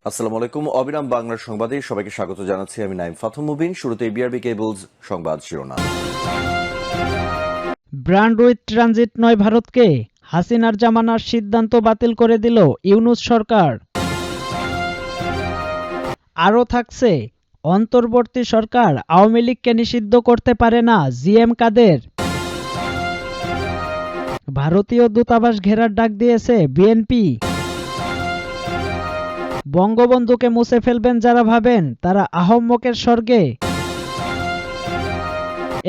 আসসালামু আলাইকুম। অবিরাম বাংলার সংবাদে সবাইকে স্বাগত জানাচ্ছি। আমি নাইম ফাথম মুবিন। শুরুতে বিআরবি কেবলস সংবাদ শিরোনাম। ব্র্যান্ড উইথ ট্রানজিট নয় ভারতকে, হাসিনার জামানার সিদ্ধান্ত বাতিল করে দিল ইউনূস সরকার। আরও থাকছে, অন্তর্বর্তী সরকার আওয়ামী লীগকে নিষিদ্ধ করতে পারে না জিএম কাদের। ভারতীয় দূতাবাস ঘেরার ডাক দিয়েছে বিএনপি। বঙ্গবন্ধুকে মুছে ফেলবেন যারা ভাবেন তারা আহম্মকের স্বর্গে।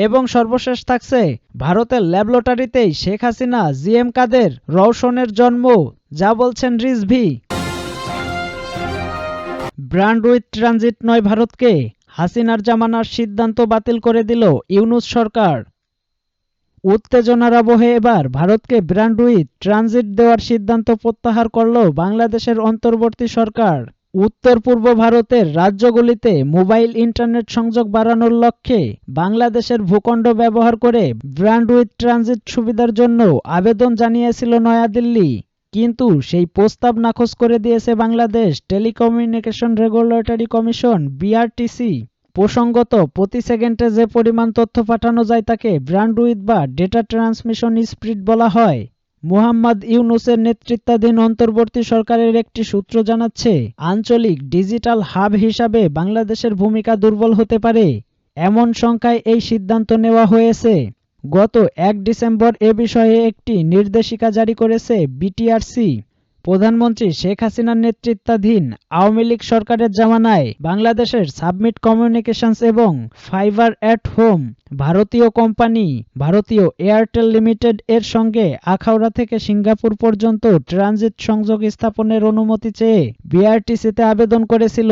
এবং সর্বশেষ থাকছে, ভারতের ল্যাবরেটরিতেই শেখ হাসিনা জিএম কাদের রওশনের জন্ম, যা বলছেন রিজভী। ব্র্যান্ড উইথ ট্রানজিট নয় ভারতকে, হাসিনার জামানার সিদ্ধান্ত বাতিল করে দিল ইউনূস সরকার। উত্তেজনার আবহে এবার ভারতকে ব্র্যান্ড উইথ ট্রানজিট দেওয়ার সিদ্ধান্ত প্রত্যাহার করল বাংলাদেশের অন্তর্বর্তী সরকার। উত্তর পূর্ব ভারতের রাজ্যগুলিতে মোবাইল ইন্টারনেট সংযোগ বাড়ানোর লক্ষ্যে বাংলাদেশের ভূখণ্ড ব্যবহার করে ব্র্যান্ড উইথ ট্রানজিট সুবিধার জন্য আবেদন জানিয়েছিল নয়াদিল্লি, কিন্তু সেই প্রস্তাব নাকচ করে দিয়েছে Bangladesh telecommunication regulatory commission BRTC. প্রসঙ্গত, প্রতি সেকেন্ডে যে পরিমাণ তথ্য পাঠানো যায় তাকে ব্র্যান্ড উইথ বা ডেটা ট্রান্সমিশন স্পিড বলা হয়। মোহাম্মদ ইউনূসের নেতৃত্বাধীন অন্তর্বর্তী সরকারের একটি সূত্র জানাচ্ছে, আঞ্চলিক ডিজিটাল হাব হিসাবে বাংলাদেশের ভূমিকা দুর্বল হতে পারে, এমন সংখ্যায় এই সিদ্ধান্ত নেওয়া হয়েছে। গত ১ ডিসেম্বর এ বিষয়ে একটি নির্দেশিকা জারি করেছে বিটিআরসি। প্রধানমন্ত্রী শেখ হাসিনার নেতৃত্বাধীন আওয়ামী লীগ সরকারের জামানায় বাংলাদেশের সাবমিট কমিউনিকেশনস এবং ফাইবার অ্যাট হোম ভারতীয় কোম্পানি ভারতীয় এয়ারটেল লিমিটেড এর সঙ্গে আখাউড়া থেকে সিঙ্গাপুর পর্যন্ত ট্রানজিট সংযোগ স্থাপনের অনুমতি চেয়ে বিআরটিসিতে আবেদন করেছিল।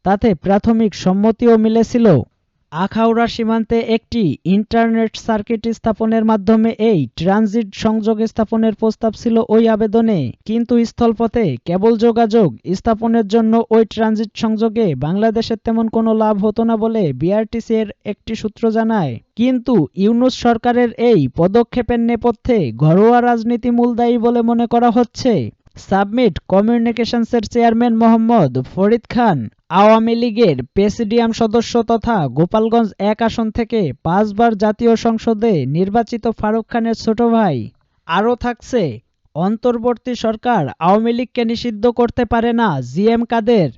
তাতে প্রাথমিক সম্মতিও মিলেছিল। আখাউড়া সীমান্তে একটি ইন্টারনেট সার্কিট স্থাপনের মাধ্যমে এই ট্রানজিট সংযোগ স্থাপনের প্রস্তাব ছিল ওই আবেদনে, কিন্তু স্থলপথে কেবল যোগাযোগ স্থাপনের জন্য ওই ট্রানজিট সংযোগে বাংলাদেশের তেমন কোনো লাভ হতো না বলে বিআরটিসি এর একটি সূত্র জানায়। কিন্তু ইউনূস সরকারের এই পদক্ষেপের নেপথ্যে ঘরোয়া রাজনীতি মূল দায়ী বলে মনে করা হচ্ছে। সাবমিট কমিউনিকেশনসের চেয়ারম্যান মোহাম্মদ ফরিদ খান আওয়ামী লীগের প্রেসিডিয়াম সদস্য তথা গোপালগঞ্জ ১ আসন থেকে ৫ বার জাতীয় সংসদে নির্বাচিত ফারুক খানের ছোট ভাই। আরও থাকছে, অন্তর্বর্তী সরকার আওয়ামী লীগকে নিষিদ্ধ করতে পারে না জিএম কাদের।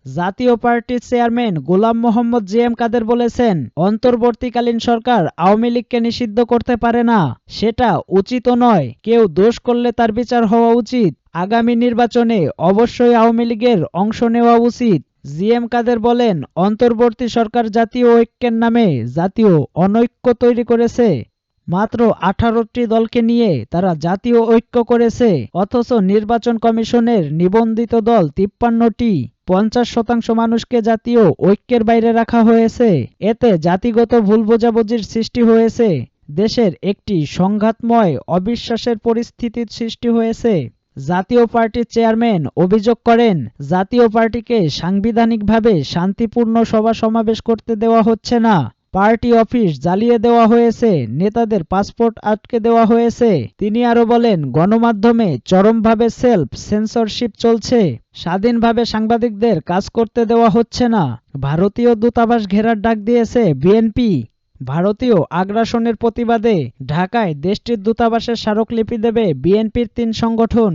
জাতীয় পার্টির চেয়ারম্যান গোলাম মোহাম্মদ জিএম কাদের বলেছেন, অন্তর্বর্তীকালীন সরকার আওয়ামী লীগকে নিষিদ্ধ করতে পারে না, সেটা উচিতও নয়। কেউ দোষ করলে তার বিচার হওয়া উচিত। আগামী নির্বাচনে অবশ্যই আওয়ামী লীগের অংশ নেওয়া উচিত। জিএম কাদের বলেন, অন্তর্বর্তী সরকার জাতীয় ঐক্যের নামে জাতীয় অনৈক্য তৈরি করেছে। মাত্র ১৮টি দলকে নিয়ে তারা জাতীয় ঐক্য করেছে, অথচ নির্বাচন কমিশনের নিবন্ধিত দল ৫৩টি। ৫০% মানুষকে জাতীয় ঐক্যের বাইরে রাখা হয়েছে। এতে জাতিগত ভুল বোঝাবুঝির সৃষ্টি হয়েছে। দেশের একটি সংঘাতময় অবিশ্বাসের পরিস্থিতির সৃষ্টি হয়েছে। জাতীয় পার্টির চেয়ারম্যান অভিযোগ করেন, জাতীয় পার্টিকে সাংবিধানিকভাবে শান্তিপূর্ণ সভা সমাবেশ করতে দেওয়া হচ্ছে না। পার্টি অফিস জ্বালিয়ে দেওয়া হয়েছে, নেতাদের পাসপোর্ট আটকে দেওয়া হয়েছে। তিনি আরো বলেন, গণমাধ্যমে চরমভাবে সেলফ সেন্সরশিপ চলছে। স্বাধীনভাবে সাংবাদিকদের কাজ করতে দেওয়া হচ্ছে না। ভারতীয় দূতাবাস ঘেরার ডাক দিয়েছে বিএনপি। ভারতীয় আগ্রাসনের প্রতিবাদে ঢাকায় দেশটির দূতাবাসের স্মারকলিপি দেবে বিএনপির ৩ সংগঠন।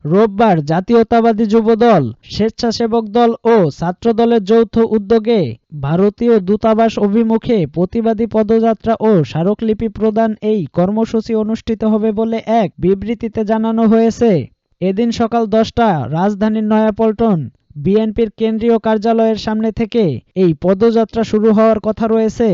রোববার জাতীয়তাবাদী যুবদল, স্বেচ্ছাসেবক দল ও ছাত্রদলের যৌথ উদ্যোগে ভারতীয় দূতাবাস অভিমুখে প্রতিবাদী পদযাত্রা ও স্মারকলিপি প্রদান এই কর্মসূচি অনুষ্ঠিত হবে বলে এক বিবৃতিতে জানানো হয়েছে। এদিন সকাল ১০টা রাজধানীর নয়াপল্টন বিএনপির কেন্দ্রীয় কার্যালয়ের সামনে থেকে এই পদযাত্রা শুরু হওয়ার কথা রয়েছে।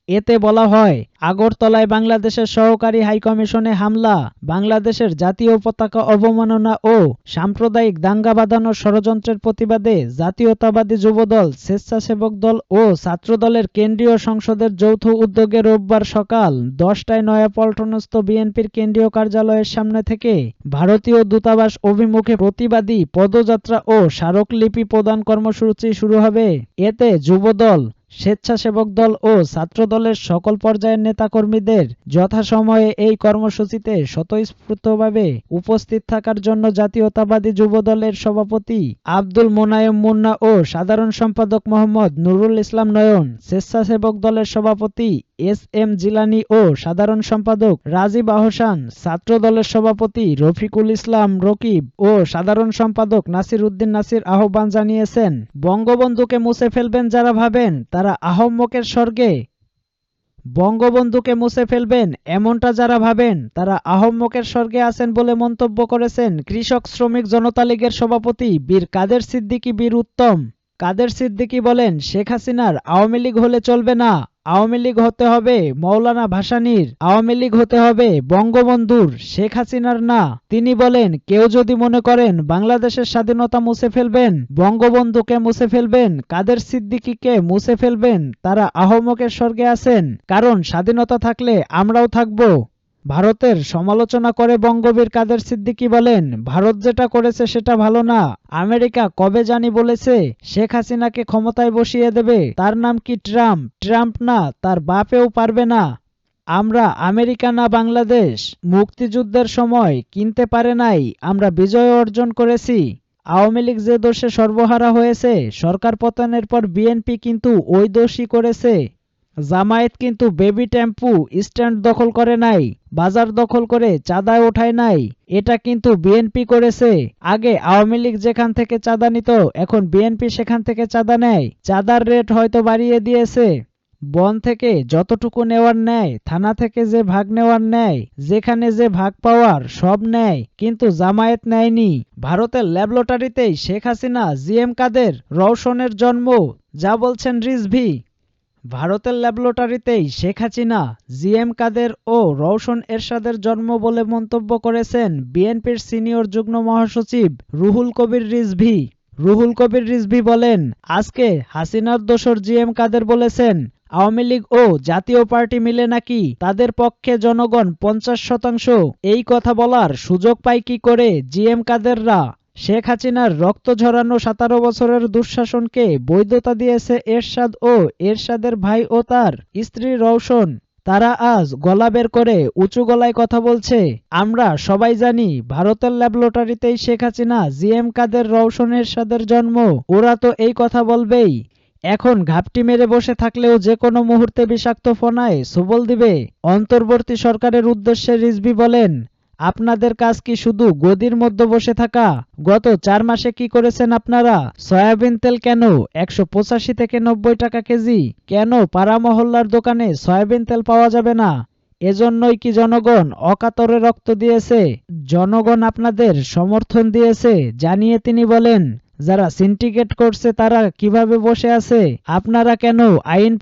এতে বলা হয়, আগরতলায় বাংলাদেশের সহকারী হাইকমিশনে হামলা, বাংলাদেশের জাতীয় পতাকা অবমাননা ও সাম্প্রদায়িক দাঙ্গা বাঁধানোর ষড়যন্ত্রের প্রতিবাদে জাতীয়তাবাদী যুবদল, স্বেচ্ছাসেবক দল ও ছাত্রদলের কেন্দ্রীয় সংসদের যৌথ উদ্যোগে রোববার সকাল ১০টায় নয়াপল্টনস্থ বিএনপির কেন্দ্রীয় কার্যালয়ের সামনে থেকে ভারতীয় দূতাবাস অভিমুখে প্রতিবাদী পদযাত্রা ও স্মারকলিপি প্রদান কর্মসূচি শুরু হবে। এতে যুবদল, স্বেচ্ছাসেবক দল ও ছাত্রদলের সকল পর্যায়ের নেতাকর্মীদের যথাসময়ে এই কর্মসূচিতে স্বতঃস্ফূর্তভাবে উপস্থিত থাকার জন্য জাতীয়তাবাদী যুবদলের সভাপতি আব্দুল মোনায়েম মুন্না ও সাধারণ সম্পাদক মোহাম্মদ নুরুল ইসলাম নয়ন, স্বেচ্ছাসেবক দলের সভাপতি এস.এম. জিলানী ও সাধারণ সম্পাদক রাজীব আহসান, ছাত্রদলের সভাপতি রফিকুল ইসলাম রকিব ও সাধারণ সম্পাদক নাসির উদ্দিন নাসির আহ্বান জানিয়েছেন, বঙ্গবন্ধুকে মুছে ফেলবেন যারা ভাবেন তারা আহম্মকের স্বর্গে। বঙ্গবন্ধুকে মুছে ফেলবেন এমনটা যারা ভাবেন তারা আহম্মকের স্বর্গে আছেন বলে মন্তব্য করেছেন কৃষক শ্রমিক জনতা লীগের সভাপতি বীর কাদের সিদ্দিকী বীর উত্তম। কাদের সিদ্দিকী বলেন, শেখ হাসিনার আওয়ামী লীগ হলে চলবে না, আওয়ামী লীগ হতে হবে মৌলানা ভাসানীর, আওয়ামী লীগ হতে হবে বঙ্গবন্ধুর, শেখ হাসিনার না। তিনি বলেন, কেউ যদি মনে করেন বাংলাদেশের স্বাধীনতা মুছে ফেলবেন, বঙ্গবন্ধুকে মুছে ফেলবেন, কাদের সিদ্দিকীকে মুছে ফেলবেন, তারা আহম্মকের স্বর্গে আছেন, কারণ স্বাধীনতা থাকলে আমরাও থাকব। ভারতের সমালোচনা করে বঙ্গবীর কাদের সিদ্দিকী বলেন, ভারত যেটা করেছে সেটা ভালো না। আমেরিকা কবে জানি বলেছে শেখ হাসিনাকে ক্ষমতায় বসিয়ে দেবে, তার নাম কি ট্রাম্প? ট্রাম্প না, তার বাপেও পারবে না। আমরা আমেরিকা না বাংলাদেশ। মুক্তিযুদ্ধের সময় কিনতে পারে নাই, আমরা বিজয় অর্জন করেছি। আওয়ামী লীগ যে দোষে সর্বহারা হয়েছে, সরকার পতনের পর বিএনপি কিন্তু ওই দোষই করেছে। জামায়াত কিন্তু বেবি টেম্পু স্ট্যান্ড দখল করে নাই, বাজার দখল করে চাঁদায় ওঠায় নাই, এটা কিন্তু বিএনপি করেছে। আগে আওয়ামী লীগ যেখান থেকে চাঁদা নিত, এখন বিএনপি সেখান থেকে চাঁদা নেয়। চাঁদার রেট হয়তো বাড়িয়ে দিয়েছে। বন থেকে যতটুকু নেওয়ার নেয়, থানা থেকে যে ভাগ নেওয়ার নেয়, যেখানে যে ভাগ পাওয়ার সব নেয়, কিন্তু জামায়াত নেয়নি। ভারতের ল্যাবরেটরিতেই শেখ হাসিনা, জিএম কাদের, রওশনের জন্ম, যা বলছেন রিজভী। ভারতের ল্যাবরেটরিতেই শেখ হাসিনা, জিএম কাদের ও রওশন এরশাদের জন্ম বলে মন্তব্য করেছেন বিএনপির সিনিয়র যুগ্ম মহাসচিব রুহুল কবির রিজভী। রুহুল কবির রিজভী বলেন, আজকে হাসিনার দোসর জিএম কাদের বলেছেন আওয়ামী লীগ ও জাতীয় পার্টি মিলে নাকি তাদের পক্ষে জনগণ 50%। এই কথা বলার সুযোগ পায় কি করে জিএম কাদেররা? শেখ হাসিনার রক্ত ঝরানো 17 বছরের দুঃশাসনকে বৈধতা দিয়েছে এরশাদ ও এরশাদের ভাই ও তার স্ত্রী রওশন। তারা আজ গলা বের করে উঁচু গলায় কথা বলছে। আমরা সবাই জানি ভারতের ল্যাবরেটরিতেই শেখ হাসিনা, জিএম কাদের, রওশন এরশাদের জন্ম। ওরা তো এই কথা বলবেই। এখন ঘাপটি মেরে বসে থাকলেও যে কোনো মুহূর্তে বিষাক্ত ফনায় সবল দিবে। অন্তর্বর্তী সরকারের উদ্দেশ্যে রিজভী বলেন, আপনাদের কাজ কি শুধু গদির মধ্যে বসে থাকা? গত 4 মাসে কি করেছেন আপনারা? সয়াবিন তেল কেন 185 থেকে 90 টাকা কেজি? কেন পাড়া মহল্লার দোকানে সয়াবিন তেল পাওয়া যাবে না? এজন্যই কি জনগণ অকাতরে রক্ত দিয়েছে? জনগণ আপনাদের সমর্থন দিয়েছে জানিয়ে তিনি বলেন, যারা সিন্ডিকেট করছে তারা কিভাবে বসে আছে? আপনারা কেন আইন